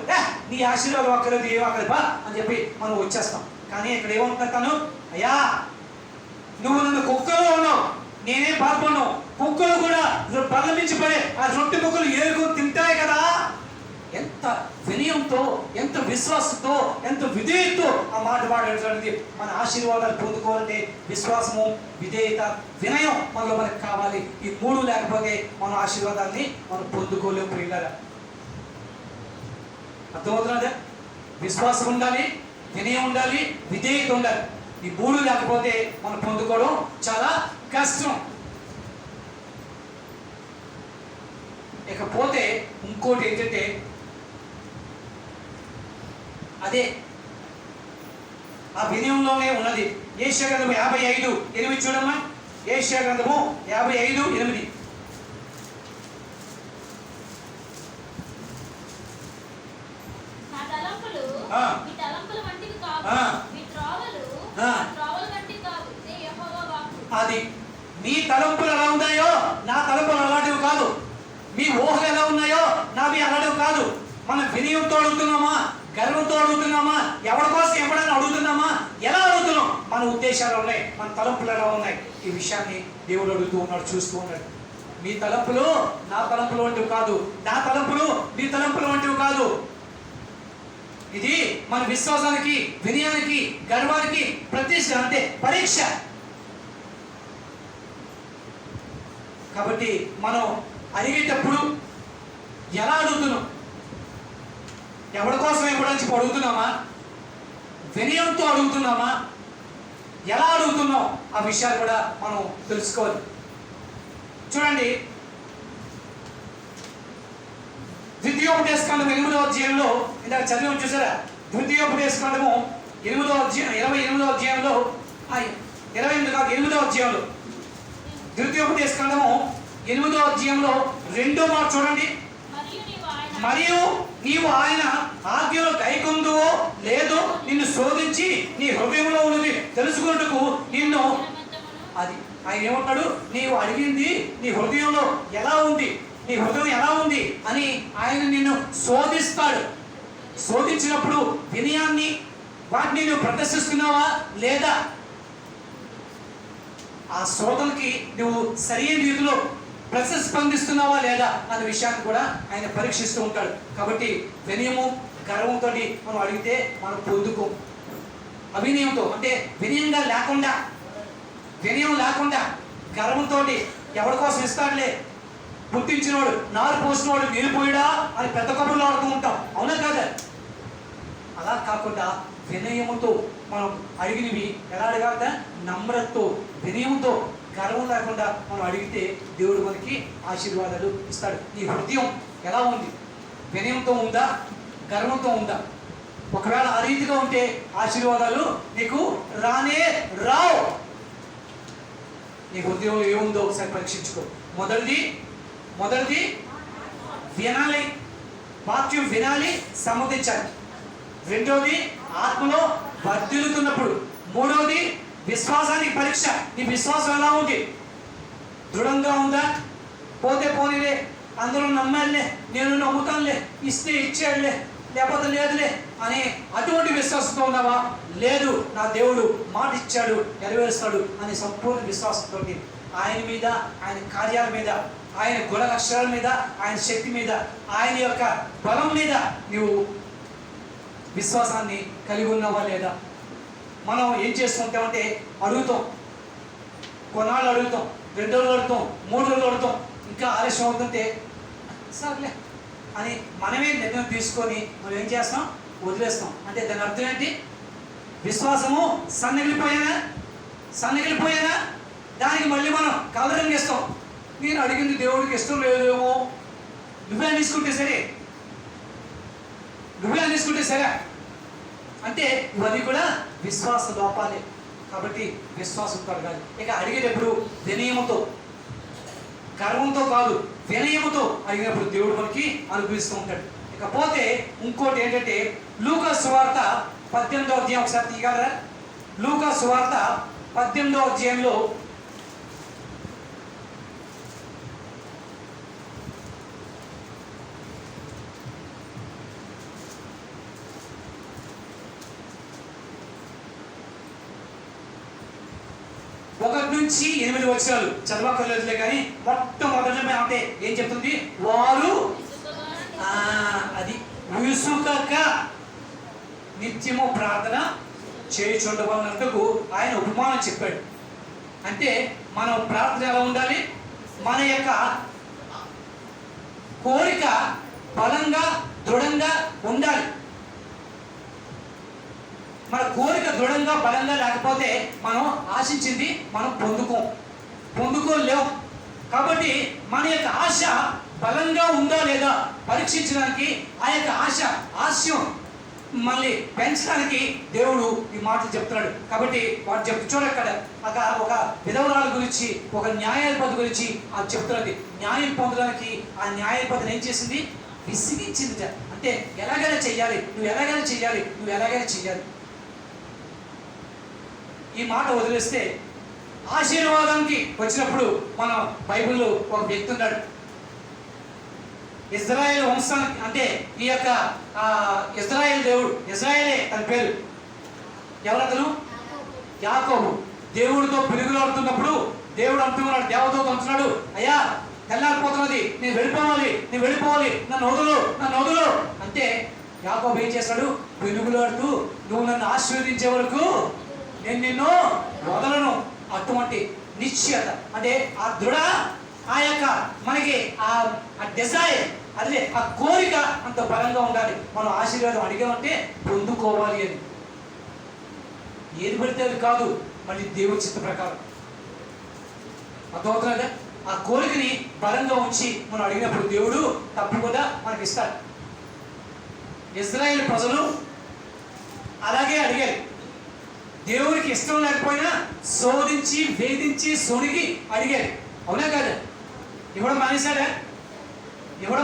నీ ఆశీర్వాదం అక్కర్లేదు, ఏం అక్కర్లేదు బా అని చెప్పి మనం వచ్చేస్తాం. కానీ ఇక్కడ ఏమంటున్నాను, అయ్యా నువ్వు నన్ను కుక్కలో ఉన్నావు, నేనే పాల్పడ్ను. కుక్కలు కూడా బలమించిపడే ఆ రొట్టె ముక్కలు ఏరుకొని తింటాయి కదా. ఎంత వినయంతో, ఎంత విశ్వాసంతో, ఎంత విధేయతతో ఆ మాట మాట్లాడుతుంది. మన ఆశీర్వాదాలు పొందుకోవాలంటే విశ్వాసము, విధేయత, వినయం మనకు కావాలి. ఈ 3 లేకపోతే మన ఆశీర్వాదాన్ని మనం పొందుకోలేము. ప్రియులారా అర్థమవుతున్నదే? విశ్వాసం ఉండాలి, వినయం ఉండాలి, విధేయత ఉండాలి. ఈ 3 లేకపోతే మనం పొందుకోవడం చాలా కష్టం. ఇకపోతే ఇంకోటి ఏంటంటే, అదే ఆ వినయంలోనే ఉన్నది. యెషయా గ్రంథము 55:8 చూడమ్మా. యెషయా గ్రంథము 55:8. నా తలంపులు మీ తలంపుల వంటివి కావు, మీ త్రోవలు త్రోవల వంటివి కావు, ఇదే యెహోవా వాక్కు. అది మీ తలంపులు ఎలా ఉన్నాయో నా తలంపులు అలాంటివి కాదు. మీ ఊహలు ఎలా ఉన్నాయో నావి అలాంటివి కాదు. మనం వినయంతో అడుగుతున్నామా, గర్వంతో అడుగుతున్నామా, ఎవరి కోసం ఎవడని అడుగుతున్నామా, ఎలా అడుగుతున్నాం? మన ఉద్దేశాలు ఉన్నాయి, మన తలంపులు ఎలా ఉన్నాయి? ఈ విషయాన్ని దేవుడు అడుగుతూ ఉన్నాడు, చూస్తూ ఉన్నాడు. మీ తలంపులు నా తలంపులు వంటివి కాదు, నా తలంపులు మీ తలంపులు వంటివి కాదు. ఇది మన విశ్వాసానికి, వినయానికి, గర్వానికి ప్రతిష్ట, అంటే పరీక్ష. కాబట్టి మనం అడిగేటప్పుడు ఎలా అడుగుతున్నాం? ఎవరి కోసం ఇవ్వడానికి అడుగుతున్నామా, వినయంతో అడుగుతున్నామా, ఎలా అడుగుతున్నాం? ఆ విషయాలు కూడా మనం తెలుసుకోవాలి. చూడండి, ద్వితీయోపదేశకాండం 8వ అధ్యాయంలో ఇందాక చదివి చూసారా? ద్వితీయోపదేశకాండము 8వ అధ్యాయం 28వ అధ్యాయంలో 8వ అధ్యాయంలో ద్వితీయోపదేశకాండము 8వ అధ్యాయంలో 2వ మాట చూడండి. మరియు నీవు ఆయన ఆజ్ఞలో కైకొందువో లేదో నిన్ను శోధించి నీ హృదయంలో ఉన్నది తెలుసుకున్నట్టుకు నిన్ను, అది ఆయన ఏమంటాడు, నీవు అడిగింది నీ హృదయంలో ఎలా ఉంది, నీ హృదయం ఎలా ఉంది అని ఆయన నిన్ను శోధిస్తాడు. శోధించినప్పుడు వినయాన్ని, వాటిని నువ్వు ప్రదర్శిస్తున్నావా లేదా? ఆ శోధనకి నువ్వు సరైన రీతిలో ప్రతిస్పందిస్తున్నావా లేదా అనే విషయాన్ని కూడా ఆయన పరీక్షిస్తూ ఉంటాడు. కాబట్టి వినయము, గర్వంతో మనం అడిగితే మనం పొందుకో. అవినయంతో అంటే వినయంగా లేకుండా, వినయం లేకుండా గర్వంతో ఎవరి కోసం ఇస్తాడులే, పుట్టించినోడు నారు పోసినోడు నీరిపోయాడా అని పెద్ద కబుర్లు ఆడుతూ ఉంటాం, అవునా కాదా? అలా కాకుండా వినయముతో మనం అడిగినవి ఎలా అడగాలి? నమ్రతతో, వినయంతో, గర్వం లేకుండా మనం అడిగితే దేవుడు మనకి ఆశీర్వాదాలు ఇస్తాడు. నీ హృదయం ఎలా ఉంది? వినయంతో ఉందా? గర్వంతో ఉందా? ఒకవేళ ఆ రీతిగా ఉంటే ఆశీర్వాదాలు నీకు రానే రావు. నీ హృదయంలో ఏముందో ఒకసారి పరీక్షించుకో. మొదటిది వినాలి, వాక్యం వినాలి, సమ్మతించాలి. రెండోది ఆత్మలో వర్ధిల్లుతున్నప్పుడు. మూడవది విశ్వాసానికి పరీక్ష. నీ విశ్వాసం ఎలా ఉంది? దృఢంగా ఉందా? పోతే పోనీలే, అందరూ నమ్మాలే, నేను నమ్ముతానులే, ఇస్తే ఇచ్చాడులే, లేకపోతే లేదులే అని అటువంటి విశ్వాసంతో ఉన్నావా? లేదు, నా దేవుడు మాట ఇచ్చాడు, నెరవేరుస్తాడు అనే సంపూర్ణ విశ్వాసంతో ఆయన మీద, ఆయన కార్యాల మీద, ఆయన గుణ లక్షణాల మీద, ఆయన శక్తి మీద, ఆయన యొక్క బలం మీద నువ్వు విశ్వాసాన్ని కలిగి ఉన్నావా లేదా? మనం ఏం చేస్తుంటామంటే అడుగుతాం, కొన్నాళ్ళు అడుగుతాం, 2 రోజులు అడుగుతాం, 3 రోజులు అడుగుతాం, ఇంకా ఆలస్యం అవుతుంటే సర్లే అని మనమే నిర్ణయం తీసుకొని మనం ఏం చేస్తాం? వదిలేస్తాం. అంటే దాని అర్థం ఏంటి? విశ్వాసము సన్నగిలిపోయానా దానికి మళ్ళీ మనం కలరింగ్ ఇస్తాం. నేను అడిగింది దేవుడికి ఇష్టం లేదేమో, నువ్వే తీసుకుంటే సరే అంటే ఇవన్నీ కూడా విశ్వాస లోపాలే. కాబట్టి విశ్వాసం కలగాలి. ఇక అడిగేటప్పుడు వినయముతో, గర్వంతో కాదు, వినయముతో అడిగినప్పుడు దేవుడు మనకి అనుగ్రహిస్తూ ఉంటాడు. ఇకపోతే ఇంకోటి ఏంటంటే లూకా సువార్త 18వ అధ్యాయం ఒకసారి తీయగలరా? లూకా సువార్త 18వ అధ్యాయంలో నుంచి 8 వచనాలు చదవక్కర్లేదులే, కానీ మొట్టమొదటి అంటే ఏం చెప్తుంది? వారు అది విసుకక నిత్యము ప్రార్థన చేయుచుండవలనందుకు ఆయన ఉపమానం చెప్పాడు. అంటే మనం ప్రార్థన ఎలా ఉండాలి? మన యొక్క కోరిక బలంగా, దృఢంగా ఉండాలి. మన కోరిక దృఢంగా, బలంగా లేకపోతే మనం ఆశించింది మనం పొందుకోలేం. కాబట్టి మన యొక్క ఆశ బలంగా ఉందా లేదా పరీక్షించడానికి, ఆ యొక్క ఆశయం మళ్ళీ పెంచడానికి దేవుడు ఈ మాటలు చెప్తున్నాడు. కాబట్టి వాడు చూడక్కడ ఒక విధవరాల గురించి, ఒక న్యాయాధిపతి గురించి అది చెప్తున్నది. న్యాయం పొందడానికి ఆ న్యాయాధిపతిని ఏం చేసింది? విసిగించింది. అంటే ఎలాగైనా చెయ్యాలి, నువ్వు ఎలాగైనా చెయ్యాలి. ఈ మాట వదిలేస్తే ఆశీర్వాదానికి వచ్చినప్పుడు మన బైబిల్లో ఒక వ్యక్తి ఉన్నాడు. ఇజ్రాయేల్ వంశానికి, అంటే ఈ యొక్క ఇజ్రాయేల్ దేవుడు, ఇజ్రాయేలే తన పేరు. ఎవరతను? యాకోబు. దేవుడితో పిలుగులాడుతున్నప్పుడు దేవుడు అంటున్నాడు, దేవదూత అంటున్నాడు, అయ్యా తెల్లారిపోతున్నది, నేను వెళ్ళిపోవాలి, నన్ను వదులు అంటే యాకోబు ఏం చేస్తాడు? పిలుగులాడుతూ, నువ్వు నన్ను ఆశీర్వదించే వరకు నేను నిన్ను వదలను. అటువంటి నిశ్చయత, అంటే ఆ ఆ యొక్క మనకి ఆ డిజైర్, అదే ఆ కోరిక అంత బలంగా ఉండాలి. మనం ఆశీర్వాదం అడిగామంటే పొందుకోవాలి అని. ఏది పడితే అది కాదు, మళ్ళీ దేవుడి చిత్త ప్రకారం. అర్థమవుతున్నదా? ఆ కోరికని బలంగా ఉంచి మనం అడిగినప్పుడు దేవుడు తప్పకుండా మనకి ఇస్తాడు. ఇజ్రాయేల్ ప్రజలు అలాగే అడిగారు. దేవుడికి ఇష్టం లేకపోయినా శోధించి, వేధించి, సొనిగి అడిగారు. అవునా కాదా? ఇవ్వడం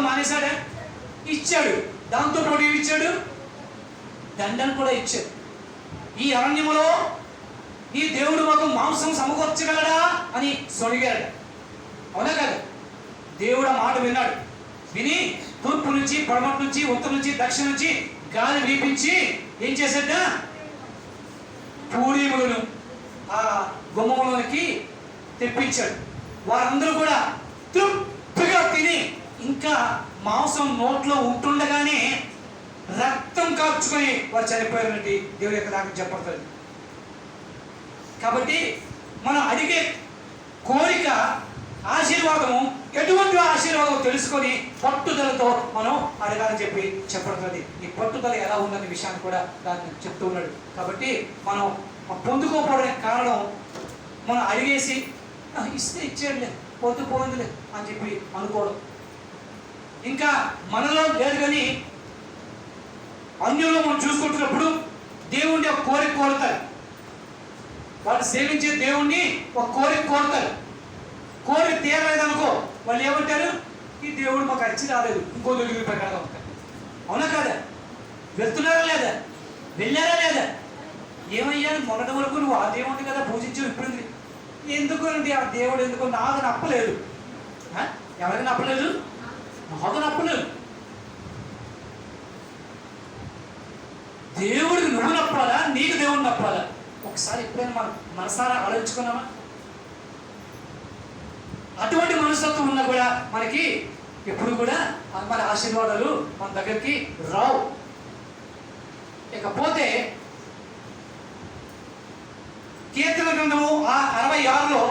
మానేశాడా? ఇచ్చాడు. దాంతో పాటు ఏమి ఇచ్చాడు? దండను కూడా ఇచ్చాడు. ఈ అరణ్యములో ఈ దేవుడు మాకు మాంసం సమకూర్చగలడా అని సొనిగాడు. అవునా కాదు? దేవుడు ఆ మాట విన్నాడు. విని తూర్పు నుంచి, పడమటి నుంచి, ఉత్తరం నుంచి, దక్షిణ నుంచి గాలి వీపించి ఏం చేశాడ? పూరీములను ఆ గుమ్మములోనికి తెప్పించాడు. వారందరూ కూడా తృప్తిగా తిని, ఇంకా మాంసం నోట్లో ఉంటుండగానే రక్తం కార్చుకొని వారు చనిపోయారంటే దేవుడి యొక్క దాకా చెప్పబడుతుంది. కాబట్టి మనం అడిగే కోరిక, ఆశీర్వాదము, ఎటువంటి ఆశీర్వాదం తెలుసుకొని పట్టుదలతో మనం అడగాలని చెప్పబడుతుంది. ఈ పట్టుదల ఎలా ఉందనే విషయాన్ని కూడా దాన్ని చెప్తూ ఉన్నాడు. కాబట్టి మనం పొందుకోకపోవడానికి కారణం మనం అడిగేసి ఇస్తే ఇచ్చేయండిలే, పోతూ పోయిందిలే అని చెప్పి అనుకోవడం. ఇంకా మనలో లేదు కానీ అన్యుల్లో మనం చూసుకుంటున్నప్పుడు దేవుణ్ణి ఒక కోరిక కోరుతారు. వాళ్ళు సేవించే దేవుణ్ణి ఒక కోరిక కోరుతారు. కోరిక తీరలేదనుకో వాళ్ళు ఏమంటారు, ఈ దేవుడు మాకు అచ్చి రాలేదు, ఇంకో దేవుడి ప్రకారం ఉంటారు. అవునా కాదా? వెళ్తున్నారా లేదా? వెళ్ళారా లేదా? ఏమయ్యా మొన్నటి వరకు నువ్వు ఆ దేవుడిని కదా పూజించు, ఇప్పుడు ఎందుకు అండి ఆ దేవుడు ఎందుకు? నాకు నప్పలేదు. ఎవరికి నప్పలేదు? నాకు నప్పలేదు. దేవుడికి నువ్వు నప్పాలా, నీకు దేవుడు నప్పాలా? ఒకసారి ఎప్పుడైనా మనం మనసారా ఆలోచించుకున్నామా? అటువంటి మనస్తత్వం ఉన్నా కూడా మనకి ఎప్పుడు కూడా మన ఆశీర్వాదాలు మన దగ్గరికి రావు. ఇకపోతే కీర్తన గ్రంథము 66లో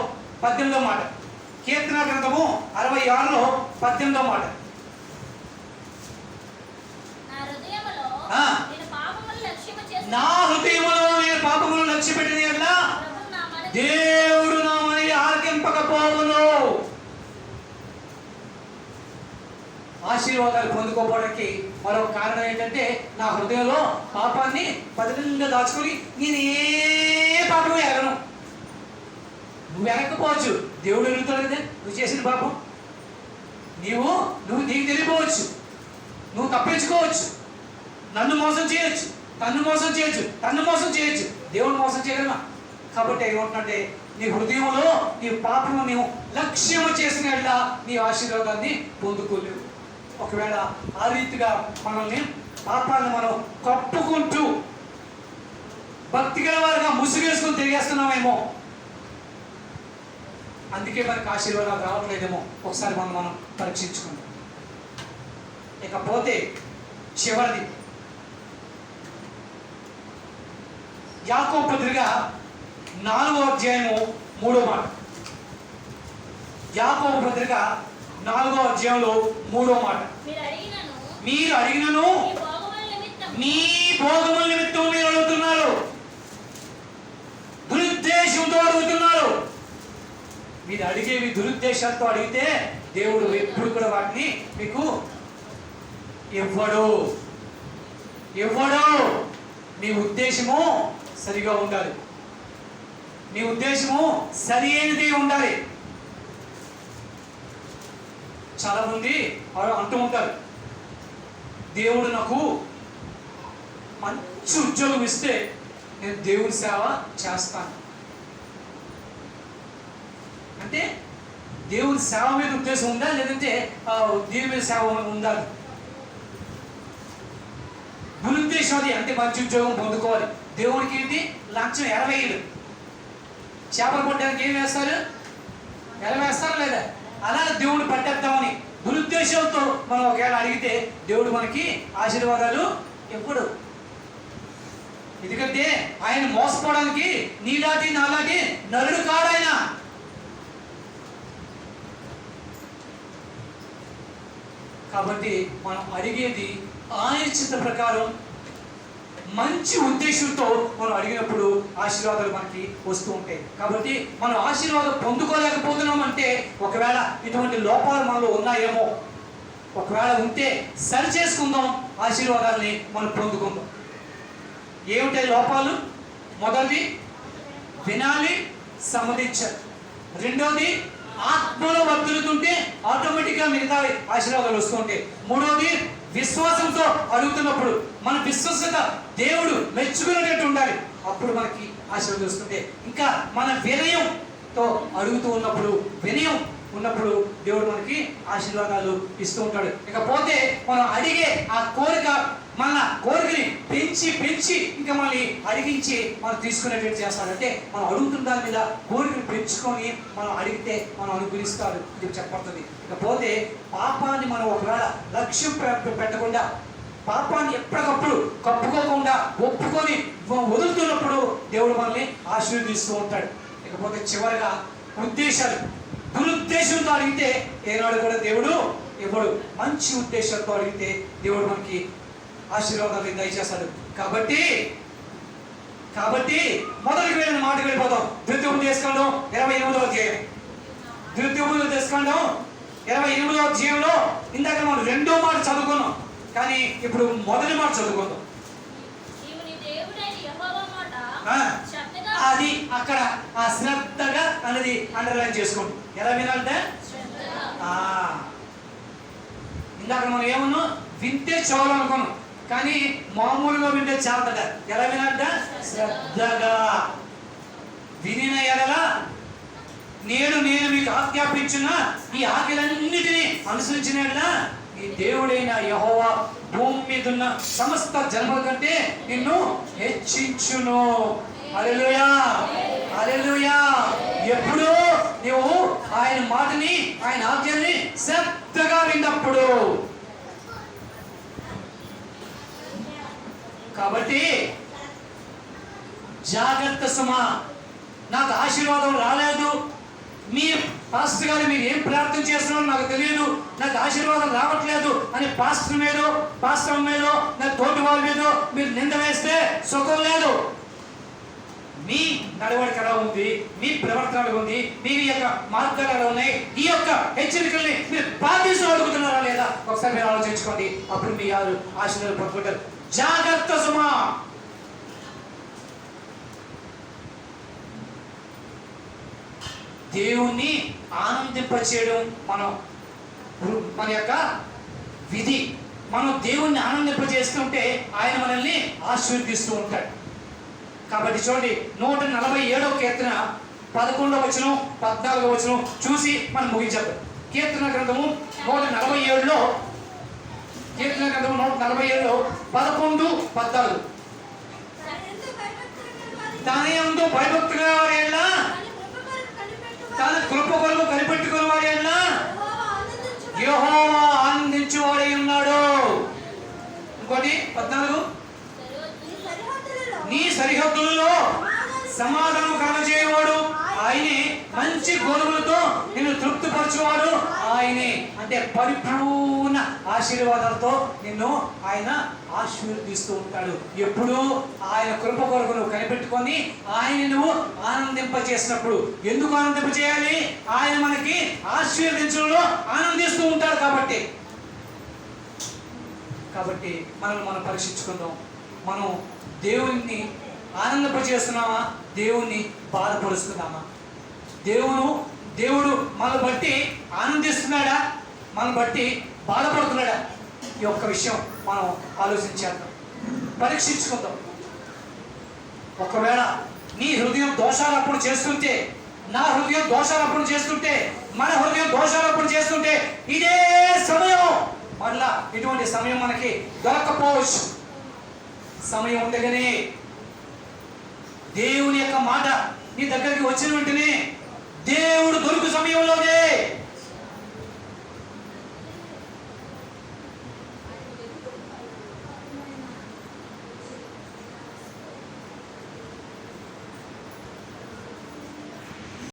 18వ మాట. కీర్తన గ్రంథము 66లో 18వ మాట. నా హృదయములో నేను పాపములను లక్ష్యపెట్టిన యెడల దేవుడు నా మనవి ఆలకింపకపోవును. ఆశీర్వాదాలు పొందుకోవడానికి మరొక కారణం ఏంటంటే నా హృదయంలో పాపాన్ని పదిలంగా దాచుకొని నేను ఏ పాపము ఎరగను. నువ్వు ఎరగకపోవచ్చు, దేవుడు ఎరుగుతాడు కదా నువ్వు చేసిన పాపం. నువ్వు నీకు తెలియపోవచ్చు, నువ్వు తప్పించుకోవచ్చు, నన్ను మోసం చేయొచ్చు, తన్ను మోసం చేయొచ్చు, దేవుడు మోసం చేయగలమా? కాబట్టి ఏమంటున్నట్టే నీ హృదయంలో నీ పాపము నీవు లక్ష్యము చేసిన యెడల నీ ఆశీర్వాదాన్ని పొందుకోలేవు. ఒకవేళ ఆ రీతిగా మనల్ని పాపాలను మనం కప్పుకుంటూ భక్తి గల వారుగా ముసుగేసుకుని తిరిగేస్తున్నామేమో, అందుకే మనకు ఆశీర్వాదాలు రావట్లేదేమో. ఒకసారి మనం పరీక్షించుకుందాం. ఇకపోతే చివరిది యాకోబు పత్రిక 4వ అధ్యాయము 3వ మాట. యాకోబు పత్రిక 4వ అధ్యాయంలో 3వ మాట. మీరు అడిగినను మీ భోగముల నిమిత్తం మీరు అడుగుతున్నారు, దురుద్దేశంతో అడుగుతున్నారు. మీరు అడిగేవి దురుద్దేశాలతో అడిగితే దేవుడు ఎప్పుడు కూడా వాటిని మీకు ఇవ్వడు. మీ ఉద్దేశము సరిగా ఉండాలి, మీ ఉద్దేశము సరి అయినది ఉండాలి. చాలా మంది అంటూ ఉంటారు, దేవుడు నాకు మంచి ఉద్యోగం ఇస్తే నేను దేవుడి సేవ చేస్తాను. అంటే దేవుడి సేవ మీద ఉద్దేశం ఉందా, లేదంటే దీని మీద సేవ ఉండాలి? దురుద్దేశం అది. అంటే మంచి ఉద్యోగం పొందుకోవాలి. దేవుడికి ఏంటి లంచం 20,000. చేపలు పట్టడానికి ఏం వేస్తారు? వేస్తారా లేదా? అలా దేవుడు పట్టేద్దామని దురుద్దేశంతో మనం ఒకవేళ అడిగితే దేవుడు మనకి ఆశీర్వాదాలు ఎప్పుడు. ఎందుకంటే ఆయన మోసపోవడానికి నీలాంటి నాలాంటి నరుడు కాడాయన. కాబట్టి మనం అడిగేది ఆయన చిత్త ప్రకారం మంచి ఉద్దేశంతో మనం అడిగినప్పుడు ఆశీర్వాదాలు మనకి వస్తూ ఉంటాయి. కాబట్టి మనం ఆశీర్వాదం పొందుకోలేకపోతున్నామంటే ఒకవేళ ఇటువంటి లోపాలు మనలో ఉన్నాయేమో. ఒకవేళ ఉంటే సరి చేసుకుందాం, ఆశీర్వాదాలని మనం పొందుకుందాం. ఏమిటాయి లోపాలు? మొదటిది వినాలి, సమ్మతించాలి. రెండోది ఆత్మలో వర్తిల్లుతుంటే ఆటోమేటిక్గా మిగతా ఆశీర్వాదాలు వస్తుంటాయి. మూడోది విశ్వాసంతో అడుగుతున్నప్పుడు మన విశ్వాసత దేవుడు మెచ్చుకునేటట్టు ఉండాలి, అప్పుడు మనకి ఆశీర్వాదం వస్తుంటే. ఇంకా మన వినయంతో అడుగుతూ వినయం ఉన్నప్పుడు దేవుడు మనకి ఆశీర్వాదాలు ఇస్తూ ఉంటాడు. ఇకపోతే మనం అడిగే ఆ మన కోరికని పెంచి ఇంకా మనల్ని అడిగించి మనం తీసుకునేటట్టు చేస్తాడంటే మనం అడుగుతున్న దాని మీద కోరికను పెంచుకొని మనం అడిగితే మనం అనుగ్రహిస్తాడు ఇది చెప్పబడుతుంది. ఇకపోతే పాపాన్ని మనం ఒకవేళ లక్ష్యం పెట్టకుండా, పాపాన్ని ఎప్పటికప్పుడు కప్పుకోకుండా ఒప్పుకొని వదులుతున్నప్పుడు దేవుడు మనల్ని ఆశీర్వదిస్తూ ఉంటాడు. ఇకపోతే చివరిగా ఉద్దేశాలు. దురుద్దేశంతో అడిగితే ఏనాడు కూడా దేవుడు ఇవ్వడు. మంచి ఉద్దేశంతో అడిగితే దేవుడు మనకి ఆశీర్వాదాలు దయచేస్తాడు. కాబట్టి మొదటికి వెళ్ళిన మాటకు వెళ్ళిపోతాం. ద్వితీయోపదేశకాండం 28వ అధ్యాయం. ద్వితీయోపదేశకాండం 28వ అధ్యాయంలో ఇందాక మనం 2వ మాట చదువుకున్నాం, కానీ ఇప్పుడు మొదటి మాట చదువుకుందాం. నీవు నీ దేవుడైన యెహోవా మాట ఆ, శ్రద్ధగా అది అక్కడ ఆ శ్రద్ధగా అనేది అండర్లైన్ చేసుకోండి. ఎలా వినాలంటే శ్రద్ధగా ఇందాక మనం ఏమన్నాం, వింటే చాలు అనుకున్నాం, కానీ మామూలుగా వింటే చాలదట. ఎలా వినాలంటే శ్రద్ధగా వినిన ఎడల నేను మీకు ఆజ్ఞాపించిన ఈ ఆజ్ఞలన్నిటినీ అనుసరించిన ఎడల ఈ దేవుడైన యెహోవా భూమి మీద ఉన్న సమస్త జన్మల కంటే నిన్ను హెచ్చించును. హల్లెలూయా, హల్లెలూయా. ఎప్పుడు నువ్వు ఆయన మాటని, ఆయన ఆజ్ఞల్ని శ్రద్ధగా విన్నప్పుడు. కాబట్టి జాగ్రత్త సుమా, నాకు ఆశీర్వాదం రాలేదు, మీ పాస్టర్ గారు మీరు ఏం ప్రార్థన చేస్తున్నారో నాకు తెలియదు, నాకు ఆశీర్వాదం రావట్లేదు అని పాస్టర్ మీదో పాస్టర్ మీదో నా తోటి వాళ్ళ మీదో మీరు నింద వేస్తే సుఖం లేదు. మీ నడవడిక ఎలా ఉంది, మీ ప్రవర్తన ఎలా ఉంది, మీ యొక్క మార్గాలు ఎలా ఉన్నాయి, ఈ యొక్క హెచ్చరికల్ని మీరు పాటిస్తూ అడుగుతున్నారా లేదా ఒకసారి మీరు ఆలోచించుకోండి. అప్పుడు మీ ఆశీర్వాదాలు పొందుకుంటారు. జాగ్రత్త సుమా. దేవుణ్ణి ఆనందింపచేయడం మన యొక్క విధి. మనం దేవుణ్ణి ఆనందింపజేస్తుంటే ఆయన మనల్ని ఆశీర్వదిస్తూ ఉంటాడు. కాబట్టి చూడండి, 147వ కీర్తన 11వ వచనం 14వ వచనం చూసి మనం ముగించేద్దాం. కీర్తన గ్రంథము 147లో 147లో 11, 14. తన యందు భయభక్తుగా వారి ఎడల, తన కృప కొరకు కనిపెట్టుకుని వారి ఎడల యెహోవా ఆనందించువాడై ఉన్నాడు. ఇంకోటి 14, నీ సరిహద్దులలో సమాధానం కలగజేయవాడు ఆయనే, మంచి గోధుమలతో నిన్ను తృప్తిపరచువాడు ఆయనే. అంటే పరిపూర్ణ ఆశీర్వాదాలతో నిన్ను ఆయన ఆశీర్వదిస్తూ ఉంటాడు. ఎప్పుడు ఆయన కృప కొరకు నువ్వు కనిపెట్టుకొని ఆయన నువ్వు ఆనందింపజేసినప్పుడు. ఎందుకు ఆనందింపజేయాలి? ఆయన మనకి ఆశీర్వదించడంలో ఆనందిస్తూ ఉంటాడు. కాబట్టి మనం పరీక్షించుకుందాం. మనం దేవుణ్ణి ఆనందింపజేస్తున్నామా, దేవుణ్ణి బాధపరుస్తున్నామా? దేవుడు మన బట్టి ఆనందిస్తున్నాడా, మన బట్టి బాధపడుతున్నాడా? ఈ ఒక్క విషయం మనం ఆలోచించేద్దాం, పరీక్షించుకుందాం. ఒకవేళ నీ హృదయం దోషాలప్పుడు చేస్తుంటే, నా హృదయం దోషాలప్పుడు చేస్తుంటే, మన హృదయం దోషాలప్పుడు చేస్తుంటే, ఇదే సమయం మళ్ళా ఇటువంటి సమయం మనకి దొరకపోవచ్చు. సమయం ఉండగానే దేవుని యొక్క మాట నీ దగ్గరికి వచ్చిన వెంటనే